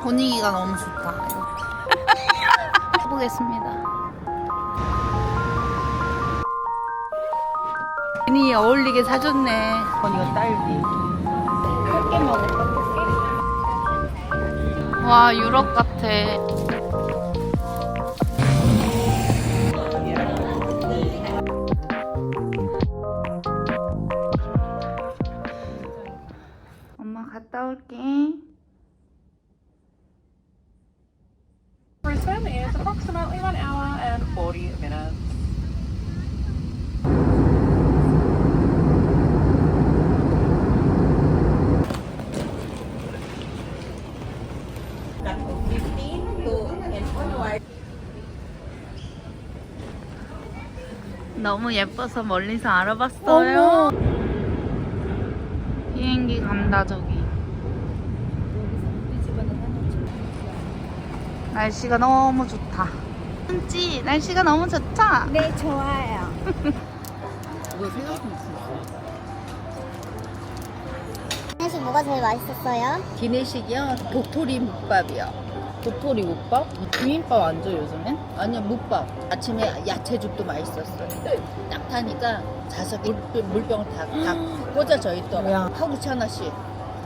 분위기가 너무 좋다. 해보겠습니다. 괜히 어울리게 사줬네. 이거 딸기. 꽃게 먹을까? 와, 유럽 같아. 엄마 갔다 올게. For swim is approximately 1 hour and 40 minutes. 너무 예뻐서 멀리서 알아봤어요. 비행기 간다 저기. 날씨가 너무 좋다. 은지, 날씨가 너무 좋다. 네, 좋아요. 이거 생각도 못했어. 한식 뭐가 제일 맛있었어요? 기내식이요? 도토리 묵밥이요. 도토리 묵밥? 비빔밥 안 줘 요즘엔? 아니요 묵밥. 아침에 야채죽도 맛있었어요. 딱 타니까 자석에 물병을 다 꽂아져 있더라. 파우치 하나씩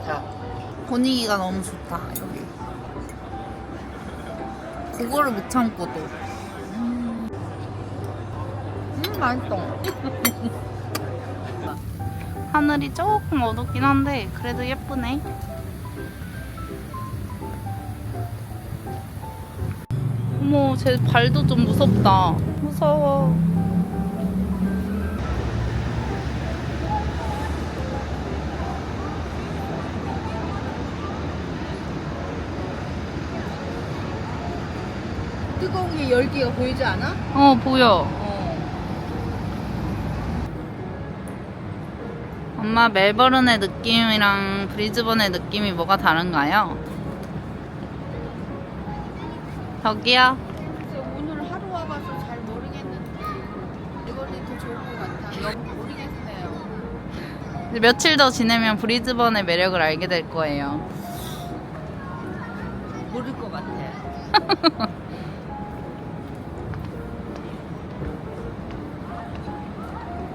다. 분위기가 너무 좋다 여기. 그거를 못 참고 또. 맛있어. 하늘이 조금 어둡긴 한데 그래도 예쁘네. 어머, 제 발도 좀 무섭다. 무서워. 뜨거운 게 열기가 보이지 않아? 보여. 엄마, 멜버른의 느낌이랑 브리즈번의 느낌이 뭐가 다른가요? 저기요? 오늘 하루 와봐서 잘 모르겠는데 이번에 더 좋은 것 같아. 너무 모르겠어요. 이제 며칠 더 지내면 브리즈번의 매력을 알게 될 거예요. 모를 것 같아.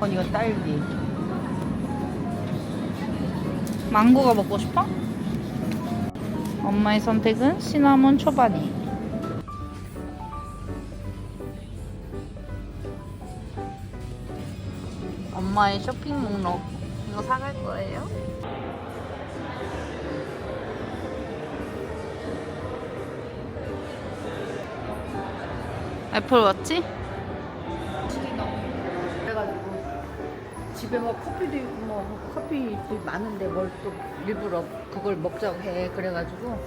이거 딸기. 망고가 먹고 싶어? 엄마의 선택은 시나몬 초바니. 엄마의 쇼핑 목록. 이거 사갈 거예요? 애플워치? 그래가지고 집에 뭐 커피도 있고 뭐 커피도 많은데 뭘 또 일부러 그걸 먹자고 해. 그래가지고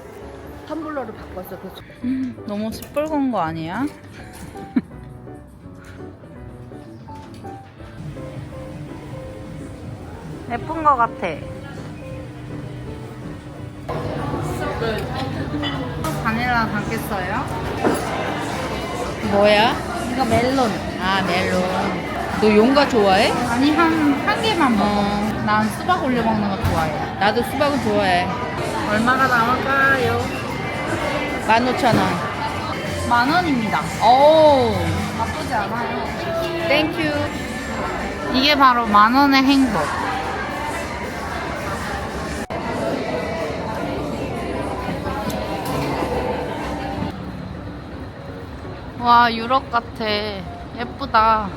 텀블러를 바꿨어. 그래서 너무 시뻘건 거 아니야? 예쁜 거 같아. 바닐라 담겠어요? 뭐야? 이거 멜론. 아 멜론. 너 용과 좋아해? 아니, 한 개만 먹어. 난 수박 올려 먹는 거 좋아해. 나도 수박은 좋아해. 얼마가 나올까요? 15,000원. 10,000원입니다. 오, 나쁘지 않아요. 땡큐. 이게 바로 10,000원의 행복. 와, 유럽 같아. 예쁘다.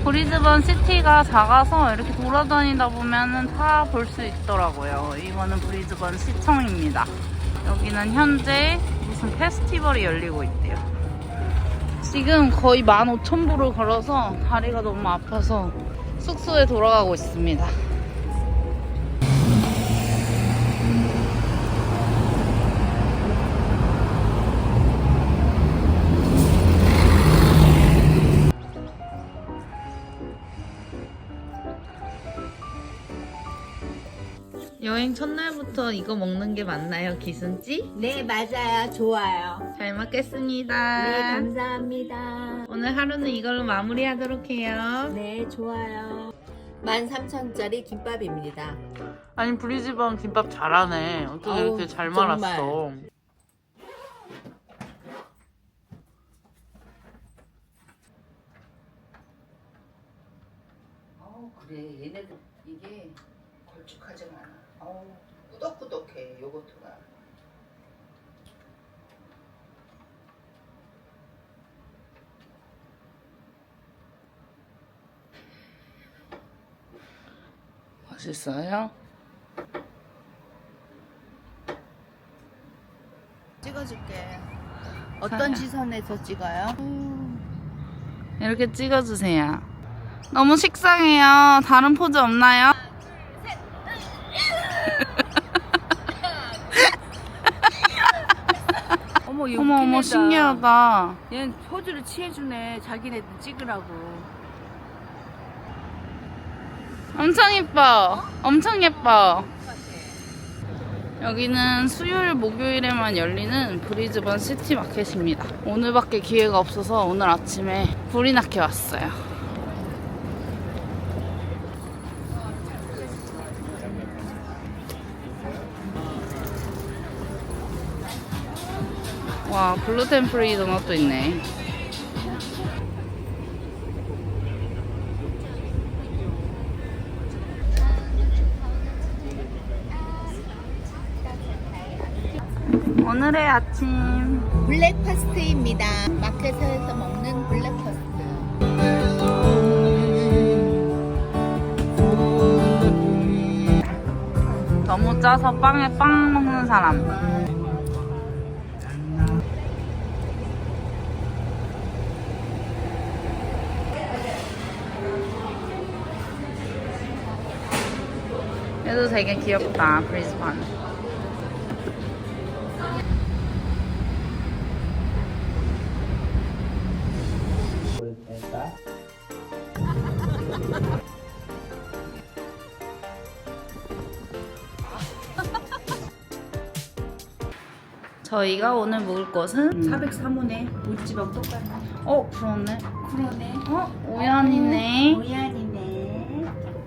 브리즈번 시티가 작아서 이렇게 돌아다니다 보면은 다 볼 수 있더라고요. 이거는 브리즈번 시청입니다. 여기는 현재 무슨 페스티벌이 열리고 있대요. 지금 거의 15,000보를 걸어서 다리가 너무 아파서 숙소에 돌아가고 있습니다. 여행 첫날부터 오늘부터 이거 먹는 게 맞나요, 기순지? 네, 맞아요. 좋아요. 잘 먹겠습니다. 네, 감사합니다. 오늘 하루는 이걸로 마무리하도록 해요. 네, 좋아요. 13,000원짜리 김밥입니다. 아니 브리즈번 김밥 잘하네. 어떻게 아우, 이렇게 잘 정말. 말았어. 그래, 얘네들 이게 걸쭉하지가 않아. 꾸덕꾸덕해, 요거트가. 맛있어요? 찍어줄게. 어떤 시선에서 찍어요? 이렇게 찍어주세요. 너무 식상해요. 다른 포즈 없나요? 어머, 얘 어머 어머 신기하다. 얘는 포즈를 취해주네. 자기네들 찍으라고. 엄청 예뻐. 엄청 예뻐. 여기는 수요일 목요일에만 열리는 브리즈번 시티마켓입니다. 오늘밖에 기회가 없어서 오늘 아침에 불이 나게 왔어요. 와, 글루텐 프리 도넛도 있네. 오늘의 아침 블랙퍼스트입니다. 마켓에서 먹는 블랙퍼스트. 너무 짜서 빵에 빵 먹는 사람. 얘도 되게 귀엽다, 브리즈번. 저희가 오늘 먹을 것은 403원에 우리집하고 똑같네. 그러네. 그러네. 우연이네. 우연이네.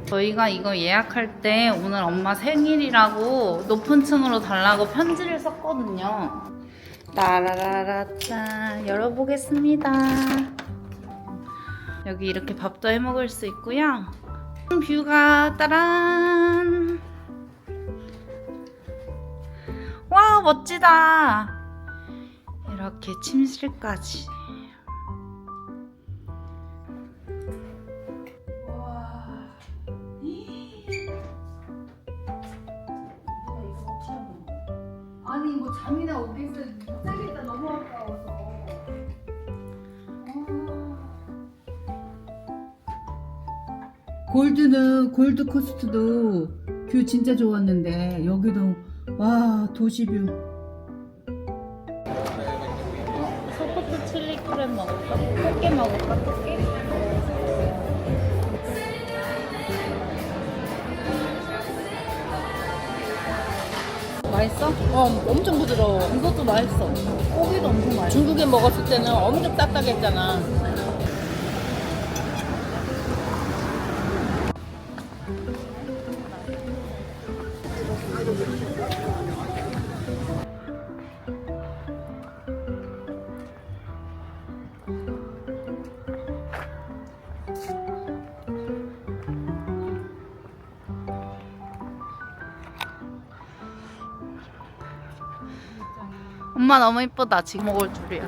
저희가 이거 예약할 때 오늘 엄마 생일이라고 높은 층으로 달라고 편지를 썼거든요. 따라라라짜 열어보겠습니다. 여기 이렇게 밥도 해 먹을 수 있고요. 뷰가 따란. 와 멋지다. 이렇게 침실까지. 아니 뭐 잠이나 오겠어. 못 자겠다. 너무 아까워서. 골드 코스트도 뷰 진짜 좋았는데 여기도 와 도시뷰. 소프트 칠리 크랩 먹을까? 꽃게 먹을까? 꽃게? 맛있어? 엄청 부드러워. 이것도 맛있어. 고기도 엄청 맛있어. 중국에 먹었을 때는 엄청 딱딱했잖아. 엄마 너무 이쁘다. 지금 먹을 줄이야.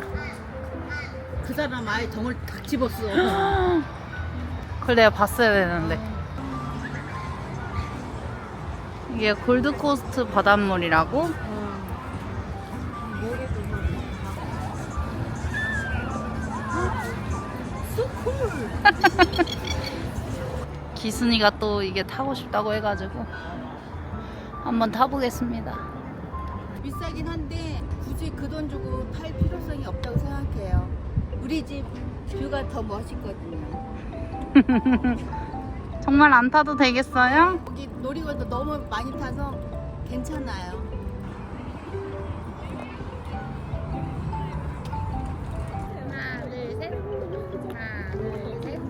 그 사람 아예 덩을 탁 집었어. 그걸 내가 봤어야 되는데. 이게 골드코스트 바닷물이라고? 기순이가 또 이게 타고 싶다고 해가지고 한번 타보겠습니다. 비싸긴 한데 굳이 그 돈 주고 팔 필요성이 없다고 생각해요. 우리 집 뷰가 더 멋있거든요. 정말 안 타도 되겠어요? 여기 놀이공원도 너무 많이 타서 괜찮아요. 하나, 둘, 셋. 하나, 둘, 셋.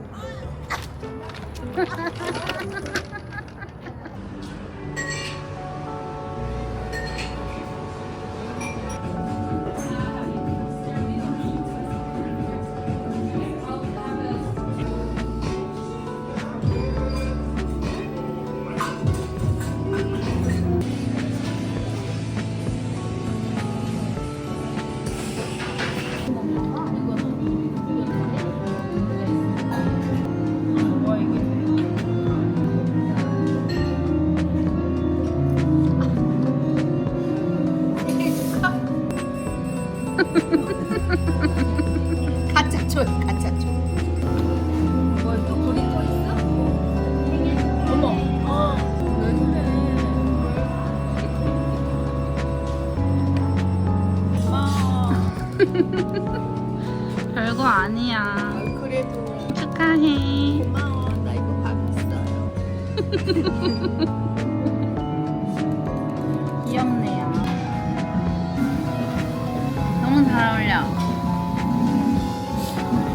가짜 줘, 가짜 줘. 뭐또 불이 또 있어? 어머. 왜 그래? 별거 아니야. 그래도 축하해. 고마워. 나 이거 받았어요. 귀엽네요. 너무 잘 어울려.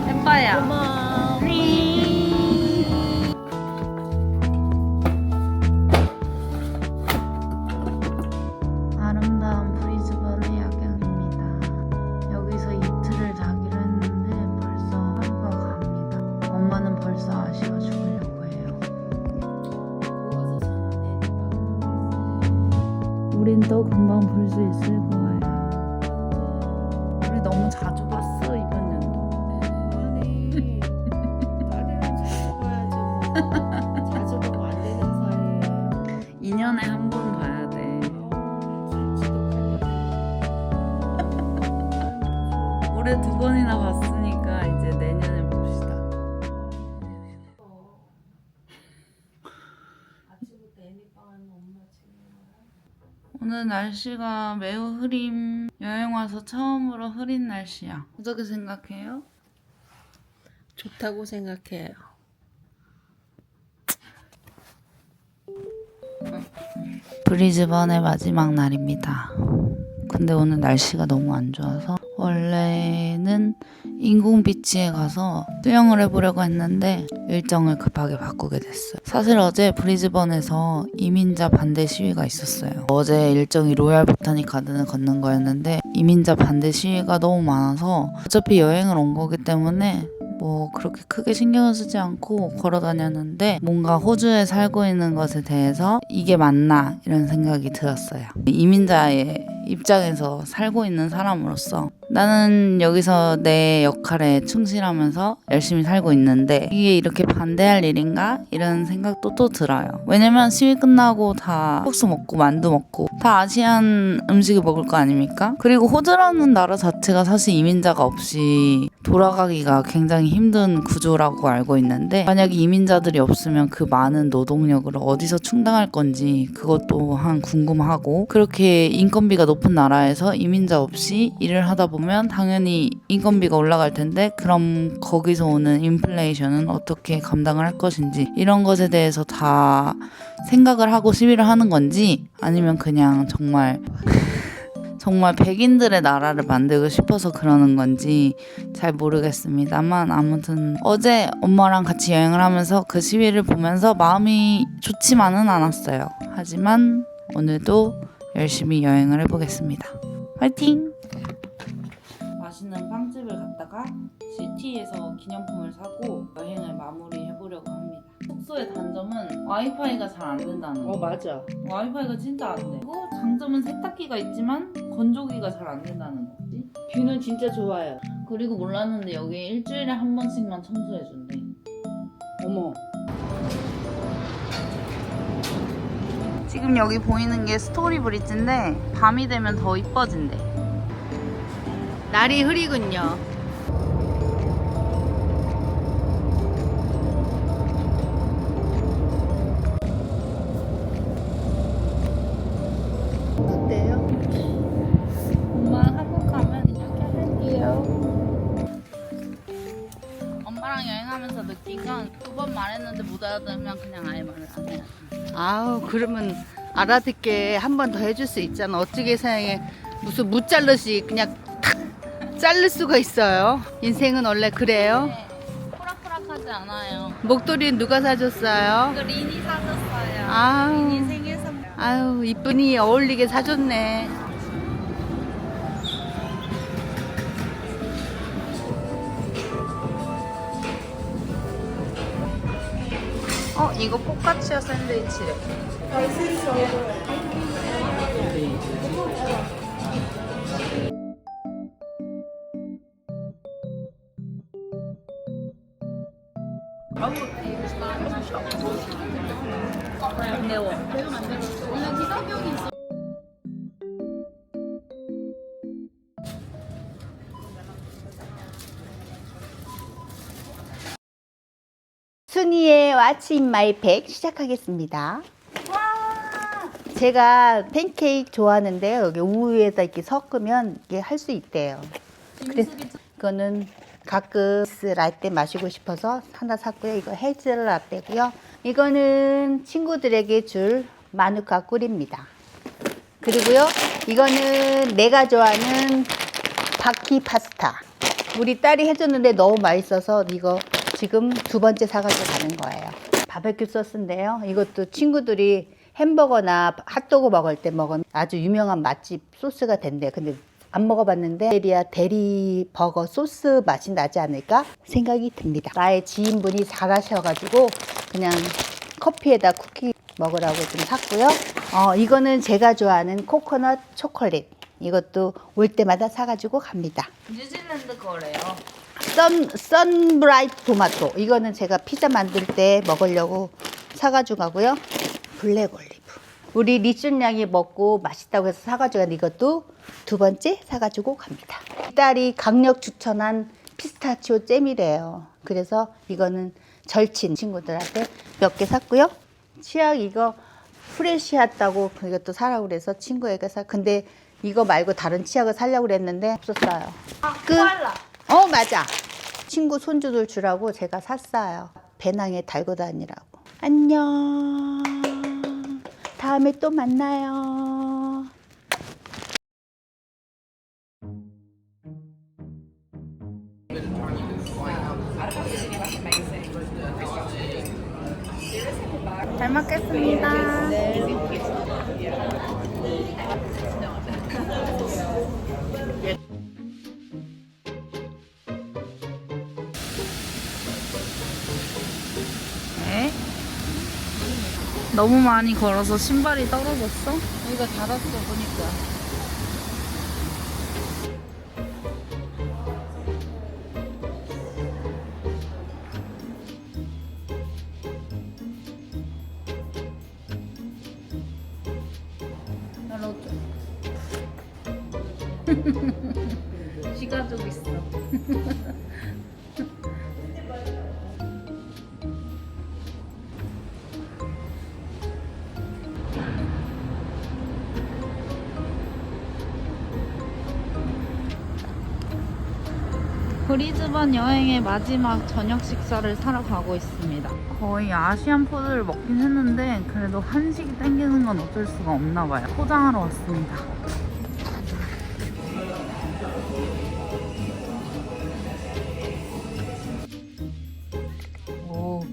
예뻐요. 고마워. 네. 아름다운 브리즈번의 야경입니다. 여기서 이틀을 자기로 했는데 벌써 하루가 갑니다. 엄마는 벌써 아쉬워 죽으려고 해요. 우린 또 금방 볼 수 있을 거예요. 우리 너무 자주 봤어 이번 연도. 아니, 딸이랑 자주 봐야죠. 자주 보면 안 되는 사이에요. 2년에 한 번 봐야 돼. 올해 2번이나 봤으니까 이제 내년에 봅시다. 오늘 날씨가 매우 흐림. 여행 와서 처음으로 흐린 날씨야. 어떻게 생각해요? 좋다고 생각해요. 브리즈번의 마지막 날입니다. 근데 오늘 날씨가 너무 안 좋아서 원래는 인공비치에 가서 수영을 해보려고 했는데 일정을 급하게 바꾸게 됐어요. 사실 어제 브리즈번에서 이민자 반대 시위가 있었어요. 어제 일정이 로얄 보타닉 가든을 걷는 거였는데 이민자 반대 시위가 너무 많아서 어차피 여행을 온 거기 때문에 뭐 그렇게 크게 신경을 쓰지 않고 걸어 다녔는데 뭔가 호주에 살고 있는 것에 대해서 이게 맞나 이런 생각이 들었어요. 이민자의 입장에서 살고 있는 사람으로서 나는 여기서 내 역할에 충실하면서 열심히 살고 있는데 이게 이렇게 반대할 일인가? 이런 생각도 또 들어요. 왜냐면 시위 끝나고 다 국수 먹고 만두 먹고 다 아시안 음식을 먹을 거 아닙니까? 그리고 호주라는 나라 자체가 사실 이민자가 없이 돌아가기가 굉장히 힘든 구조라고 알고 있는데 만약에 이민자들이 없으면 그 많은 노동력을 어디서 충당할 건지 그것도 한 궁금하고 그렇게 인건비가 높은 나라에서 이민자 없이 일을 하다 보면 당연히 인건비가 올라갈 텐데 그럼 거기서 오는 인플레이션은 어떻게 감당을 할 것인지 이런 것에 대해서 다 생각을 하고 시위를 하는 건지 아니면 그냥 정말 백인들의 나라를 만들고 싶어서 그러는 건지 잘 모르겠습니다만 아무튼 어제 엄마랑 같이 여행을 하면서 그 시위를 보면서 마음이 좋지만은 않았어요. 하지만 오늘도 열심히 여행을 해보겠습니다. 화이팅! 맛있는 빵집을 갔다가 GT에서 기념품을 사고 여행을 마무리해보려고 합니다. 숙소의 단점은 와이파이가 잘 안 된다는 거. 맞아. 와이파이가 진짜 안 돼. 그리고 장점은 세탁기가 있지만 건조기가 잘 안 된다는 거지. 뷰는 진짜 좋아요. 그리고 몰랐는데 여기 일주일에 한 번씩만 청소해준대. 어머. 지금 여기 보이는 게 스토리 브릿지인데 밤이 되면 더 이뻐진대. 날이 흐리군요. 어때요? 엄마 한국 가면 이렇게 할게요. 엄마랑 여행하면서 느낀 건 두 번 말했는데 못 알아들으면 그냥 아예 말을 안 해요. 아우, 그러면 알아듣게 한 번 더 해줄 수 있잖아. 어떻게 세상에 무슨 무잘르시 그냥 탁 자를 수가 있어요. 인생은 원래 그래요. 호락호락하지 않아요. 목도리는 누가 사줬어요? 이거 린이 사줬어요. 아유, 린이 생일 선물. 아유 이쁜이 어울리게 사줬네. 이거 포카치아 샌드위치래. 매워. 순이의 What's in my bag 시작하겠습니다. 제가 팬케이크 좋아하는데요. 여기 우유에다 이렇게 섞으면 이게 할 수 있대요. 그래서 이거는 가끔 라떼 마시고 싶어서 하나 샀고요. 이거 헤이즐 라떼고요. 이거는 친구들에게 줄 마누카 꿀입니다. 그리고요, 이거는 내가 좋아하는 바키 파스타. 우리 딸이 해줬는데 너무 맛있어서 이거 지금 두 번째 사가지고 가는 거예요. 바베큐 소스인데요. 이것도 친구들이 햄버거나 핫도그 먹을 때 먹은 아주 유명한 맛집 소스가 된대요. 근데 안 먹어봤는데 이탈리아 대리 버거 소스 맛이 나지 않을까 생각이 듭니다. 나의 지인분이 잘하셔가지고 그냥 커피에다 쿠키 먹으라고 좀 샀고요. 이거는 제가 좋아하는 코코넛 초콜릿. 이것도 올 때마다 사가지고 갑니다. 뉴질랜드 거래요. 선브라이트 토마토. 이거는 제가 피자 만들 때 먹으려고 사가지고 가고요. 블랙 올리브. 우리 리순 양이 먹고 맛있다고 해서 사가지고 갔는데 이것도 두 번째 사가지고 갑니다. 딸이 강력 추천한 피스타치오 잼이래요. 그래서 이거는 절친 친구들한테 몇 개 샀고요. 치약 이거 프레시하다고 이것도 사라고 그래서 친구에게 근데 이거 말고 다른 치약을 사려고 그랬는데 없었어요. 끝. 맞아. 친구 손주들 주라고 제가 샀어요. 배낭에 달고 다니라고. 안녕. 다음에 또 만나요. 잘 먹겠습니다. 네. 너무 많이 걸어서 신발이 떨어졌어? 이거 달았어 보니까. 쥐가족 있어. 브리즈번 여행의 마지막 저녁 식사를 사러 가고 있습니다. 거의 아시안 푸드를 먹긴 했는데 그래도 한식이 땡기는 건 어쩔 수가 없나 봐요. 포장하러 왔습니다. 오,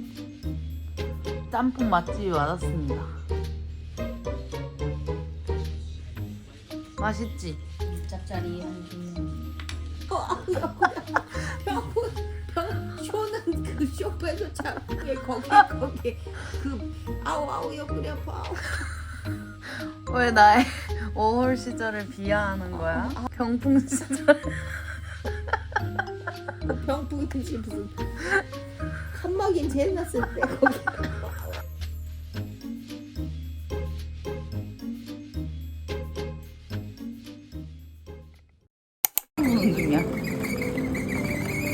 짬뽕 맛집이 맞았습니다. 맛있지? 짭짜리한 쇼는 그 쇼에서 자꾸 거기 그 아우 옆구리 아파. 왜 나의 워홀 시절을 비하하는 거야? 병풍 시절. 병풍이지 무슨 칸막인 제일 났을 때 거기.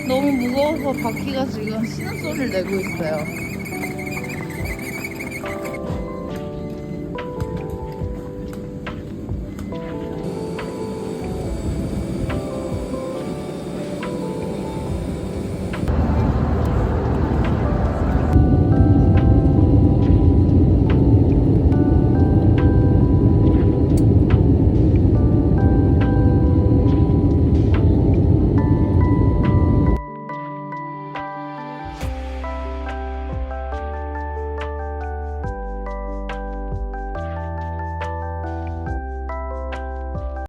너무 무거워서 바퀴가 지금 신음소리를 내고 있어요.